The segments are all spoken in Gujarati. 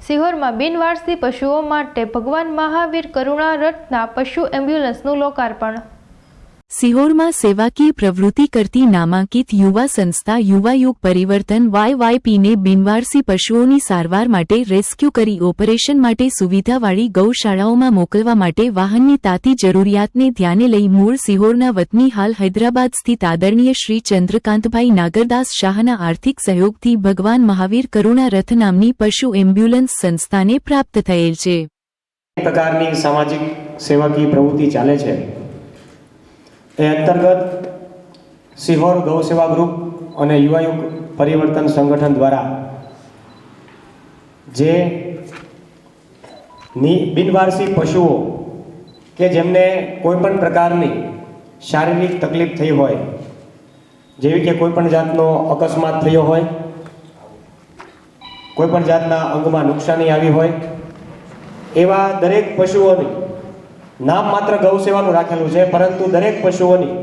સિહોરમાં બિનવારસી પશુઓ માટે ભગવાન મહાવીર કરુણા રથના પશુ એમ્બ્યુલન્સનું લોકાર્પણ। સિહોરમાં સેવાકીય પ્રવૃત્તિ કરતી નામાંકિત યુવા સંસ્થા યુવાયુગ પરિવર્તન YYPને બિનવારસી પશુઓની સારવાર માટે રેસ્ક્યુ કરી ઓપરેશન માટે સુવિધાવાળી ગૌશાળાઓમાં મોકલવા માટે વાહનની તાતી જરૂરિયાતને ધ્યાને લઈ મૂળ સિહોરના વતની હાલ હૈદરાબાદ સ્થિત આદરણીય શ્રી ચંદ્રકાંતભાઈ નાગરદાસ શાહના આર્થિક સહયોગથી ભગવાન મહાવીર કરુણા રથ નામની પશુ એમ્બ્યુલન્સ સંસ્થાને પ્રાપ્ત થયેલ છે। પ્રકારની સામાજિક સેવાકીય પ્રવૃત્તિ ચાલે છે એ અંતર્ગત સિહોર ગૌ સેવા ગ્રુપ અને યુવાયુગ પરિવર્તન સંગઠન દ્વારા જે બિનવારસી પશુઓ કે જેમને કોઈપણ પ્રકારની શારીરિક તકલીફ થઈ હોય, જેવી કે કોઈપણ જાતનો અકસ્માત થયો હોય, કોઈપણ જાતના અંગમાં નુકસાની આવી હોય, એવા દરેક પશુઓની નામ માત્ર ગૌ સેવાનું રાખેલું છે, પરંતુ દરેક પશુઓની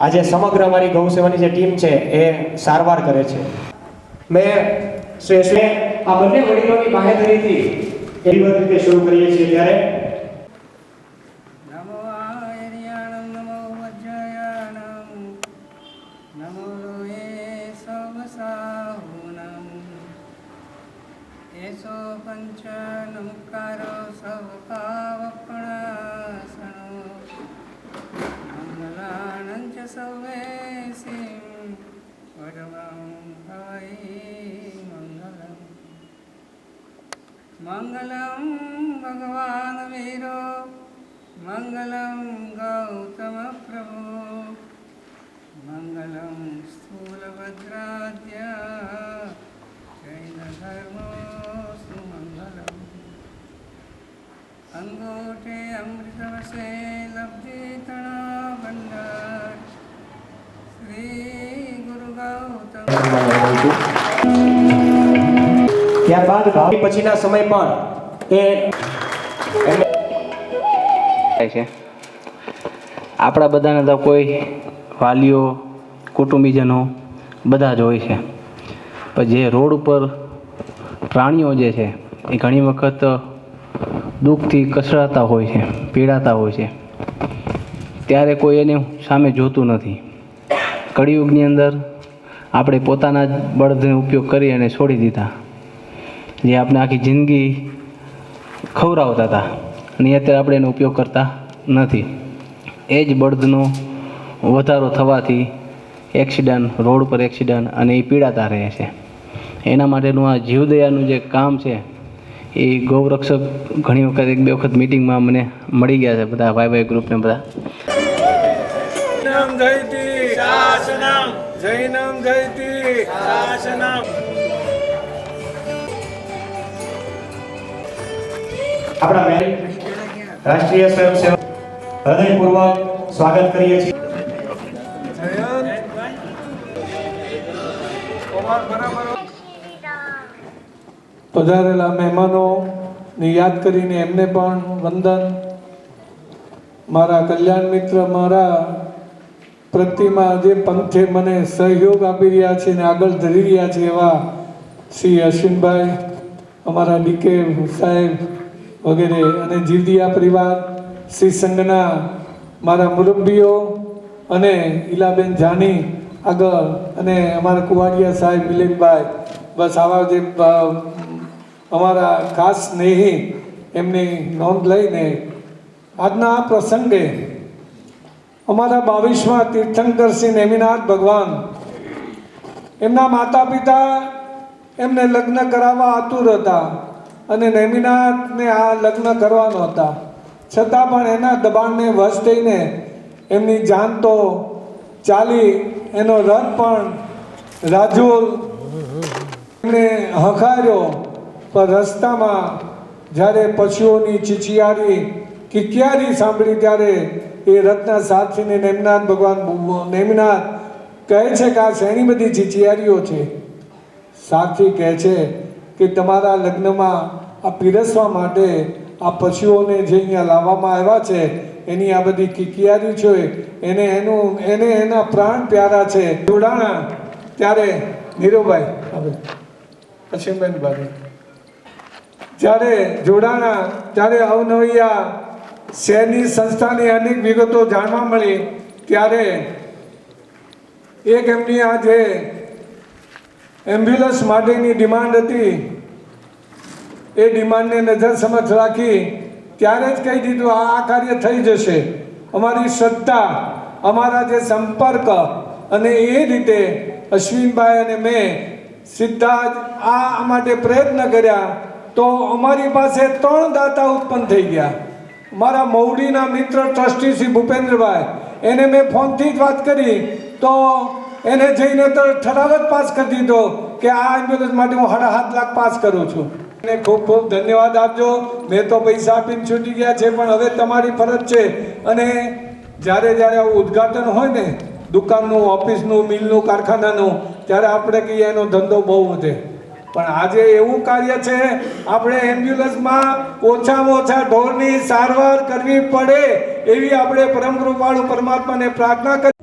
આજે સમગ્ર અમારી ગૌ સેવાની જે ટીમ છે એ સારવાર કરે છે। મેં આ બંને વડીલોની બાહેધરીથી એવી રીતે શરૂ કરીએ છીએ ત્યારે मंगलम भगवान वीरो मंगलम गौतम प्रभु मंगलम स्थूलभद्राद्य जैन धर्मो सुमंगलम अंगूठे अमृतवसे लब्धि तणा भंडार श्री गुरु गौतम। ત્યારબાદ ભાવિ પછીના સમય પણ એ છે આપણા બધાને તો કોઈ વાલીઓ કુટુંબીજનો બધા જ હોય છે, પણ જે રોડ ઉપર પ્રાણીઓ જે છે એ ઘણી વખત દુઃખથી કસરાતા હોય છે, પીડાતા હોય છે, ત્યારે કોઈ એને સામે જોતું નથી। કળિયુગની અંદર આપણે પોતાના જ બળદનો ઉપયોગ કરી અને છોડી દીધા, જે આપણે આખી જિંદગી ખવડાવતા હતા અને અત્યારે આપણે એનો ઉપયોગ કરતા નથી। એ જ બળદનો વધારો થવાથી એક્સિડન્ટ, રોડ પર એક્સિડન્ટ અને એ પીડાતા રહે છે। એના માટેનું આ જીવદયાનું જે કામ છે એ ગૌરક્ષક ઘણી વખત એક બે વખત મિટિંગમાં મને મળી ગયા છે, બધા YY ગ્રુપને બધા। આપણા રાષ્ટ્રીય સ્વયંસેવક હૃદયપૂર્વક સ્વાગત કરીએ છીએ। પધારેલા મહેમાનોને યાદ કરીને એમને પણ વંદન। મારા કલ્યાણ મિત્ર, મારા પ્રતિમા જે પંથે મને સહયોગ આપી રહ્યા છે અને આગળ ધરી રહ્યા છે એવા શ્રી અશ્વિનભાઈ, અમારા ડીકે સાહેબ વગેરે, અને જીવદિયા પરિવાર, શ્રી સંઘના મારા મુરબ્બીઓ અને ઈલાબેન જાની આગળ, અને અમારા કુવાડિયા સાહેબ મિલિનભાઈ, બસ આવા જે અમારા ખાસ સ્નેહી એમની નોંધ લઈને આજના આ પ્રસંગે અમારા 22મા તીર્થંકર શ્રી નેમિનાથ ભગવાન, એમના માતા પિતા એમને લગ્ન કરાવવા આતુર હતા અને નેમિનાથને આ લગ્ન કરવાનો હતા, છતાં પણ એના દબાણને વશ થઈને એમની જાન તો ચાલી, એનો રથ પણ રાજુલ એમણે હંકાર્યો, પણ રસ્તામાં જ્યારે પશુઓની ચીચિયારી કિકિયારી સાંભળી ત્યારે એ રથના સાથીને નેમિનાથ ભગવાન નેમિનાથ કહે છે કે આ શેની બધી ચીચિયારીઓ છે? સાથી કહે છે કે તમારા લગ્નમાં આ પીરસવા માટે આ પશુઓને જે અહીંયા લાવવામાં આવ્યા છે એની આ બધી કિકિયારી છે, એને એના પ્રાણ પ્યારા છે। જોડાણા ત્યારે નીરુભાઈ, અશ્વિનભાઈ બાજુ જ્યારે જોડાણા ત્યારે અવનવૈયા શહેરની સંસ્થાની અનેક વિગતો જાણવા મળી ત્યારે એક એમની આ જે એમ્બ્યુલન્સ માટેની ડિમાન્ડ હતી એ ડિમાન્ડને નજર સમક્ષ રાખી ત્યારે જ કહી દીધું આ કાર્ય થઈ જશે. અમારી શ્રદ્ધા, અમારા જે સંપર્ક અને એ રીતે અશ્વિનભાઈ અને મેં સીધા જ આ માટે પ્રયત્ન કર્યા તો અમારી પાસે 3 દાતા ઉત્પન્ન થઈ ગયા. મારા મૌડીના મિત્ર ટ્રસ્ટી શ્રી ભૂપેન્દ્રભાઈ, એને મેં ફોનથી જ વાત કરી તો એને જઈને તો ઠરાવ જ પાસ કરી દીધો કે આ એમ્બ્યુલન્સ માટે હું 7.5 લાખ પાસ કરું છું. એને ખૂબ ખૂબ ધન્યવાદ આપજો. મેં તો પૈસા આપીને છૂટી ગયા છે, પણ હવે તમારી ફરજ છે. અને જ્યારે આવું ઉદ્ઘાટન હોય ને દુકાનનું, ઓફિસનું, મિલનું, કારખાનાનું, ત્યારે આપણે કહીએ એનો ધંધો બહુ વધે. પણ આજે એવું કાર્ય છે આપણે એમ્બ્યુલન્સમાં ઓછામાં ઓછા ઢોરની સારવાર કરવી પડે એવી આપણે પરમ કૃપાળુ પરમાત્માને પ્રાર્થના કરી.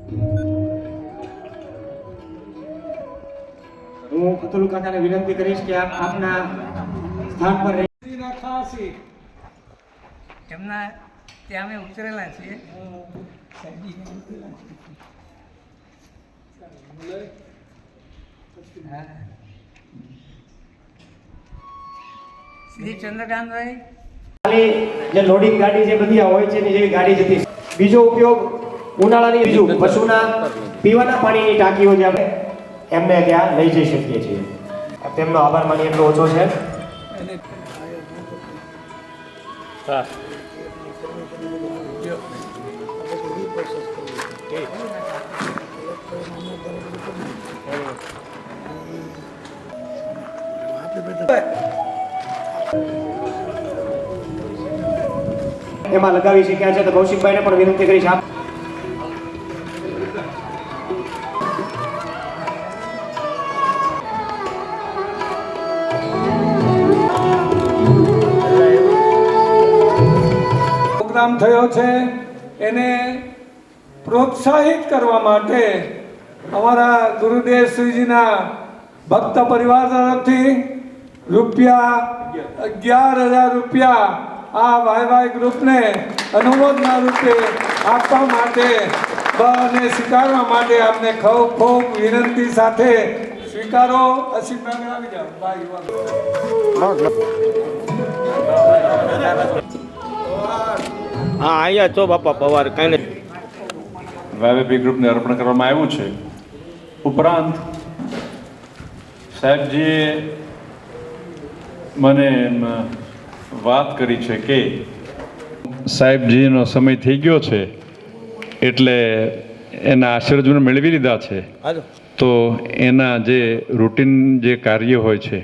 હું અતુલ કાકાને વિનંતી કરીશ કે આપ આપના સ્થાન પર એમના ત્યાં અમે ઉતરેલા છીએ. શ્રી ચંદ્રકાંતભાઈ, ખાલી જે લોડિંગ ગાડી જે બધી હોય છે ને જેવી ગાડી જતી. બીજો ઉપયોગ ઉનાળાની, બીજું પશુના પીવાના પાણીની ટાંકીઓ જે આપણે એમને ત્યાં લઈ જઈ શકીએ છીએ. તેમનો આભાર માની એટલો ઓછો છે. એમાં લગાવી શક્યા છે તો કૌશિકભાઈને પણ વિનંતી કરીશ આપ પ્રોગ્રામ થયો છે એને પ્રોત્સાહિત કરવા માટે અમારા ગુરુદેવ શ્રીજીના ભક્ત પરિવાર તરફથી ₹11,000 આ વાય ગ્રુપને અનુમોદના રૂપે આપવા માટે અને સ્વીકારવા માટે આપને ખૂબ ખૂબ વિનંતી સાથે સ્વીકારો. અસીમભાઈ આવી જાઓ. હા અહીંયા છો બાપા પવાર કાંઈ નહીં. વાયપી ગ્રુપને અર્પણ કરવામાં આવ્યું છે. ઉપરાંત સાહેબજીએ મને વાત કરી છે કે સાહેબજીનો સમય થઈ ગયો છે એટલે એના આશીર્વાદ મેળવી લીધા છે તો એના જે રૂટીન જે કાર્ય હોય છે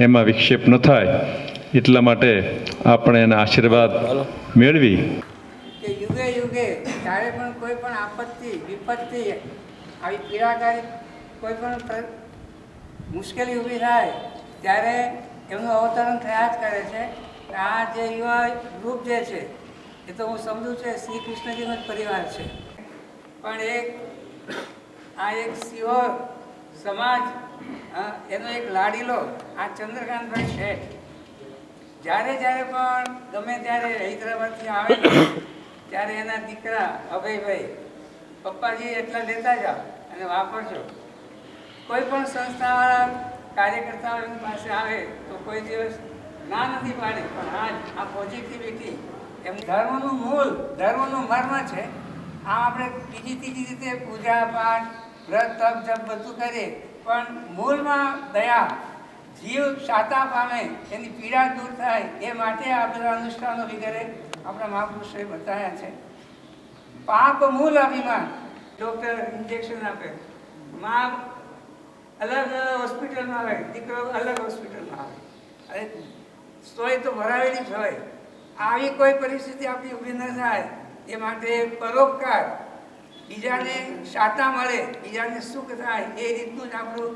એમાં વિક્ષેપ ન થાય એટલા માટે આપણે એના આશીર્વાદ મેળવી કે યુગે યુગે જ્યારે પણ કોઈ પણ આપત્તિ વિપત્તિ આવી પીડાકારી કોઈ પણ મુશ્કેલી ઊભી થાય ત્યારે એમનું અવતરણ થયા જ કરે છે. આ જે યુવા ગ્રુપ જે છે એ તો હું સમજું છે શ્રી કૃષ્ણજીનો જ પરિવાર છે, પણ એક સિહોર સમાજ એનો એક લાડીલો આ ચંદ્રકાંતભાઈ શેઠ જ્યારે પણ ગમે ત્યારે હૈદરાબાદથી આવે ત્યારે એના દીકરા અભયભાઈ, પપ્પાજી એટલા લેતા જાઓ અને વાપરજો. કોઈ પણ સંસ્થાવાળા કાર્યકર્તાઓ એમની પાસે આવે તો કોઈ દિવસ ના નથી પાડે, પણ આ પોઝિટિવિટી એમ ધર્મનું મૂળ, ધર્મનું મર્મ છે. આ આપણે બીજી ત્રીજી રીતે પૂજા પાઠ, વ્રત, તપ, જપ બધું કરીએ, પણ મૂળમાં દયા, જીવ શાતા પામે, એની પીડા દૂર થાય એ માટે આ બધા અનુષ્ઠાનો વગેરે આપણા મહાપુરુષોએ બતાવ્યા છે. પાપ મૂળ અભિમાન. ડૉક્ટર ઇન્જેક્શન આપે, માં અલગ હોસ્પિટલમાં આવે, દીકરો અલગ હોસ્પિટલમાં આવે, અરે સોય તો ભરાવેલી જ હોય. આવી કોઈ પરિસ્થિતિ આપણી ઊભી ન થાય એ માટે પરોપકાર, બીજાને શાતા મળે, બીજાને સુખ થાય એ રીતનું જ આપણું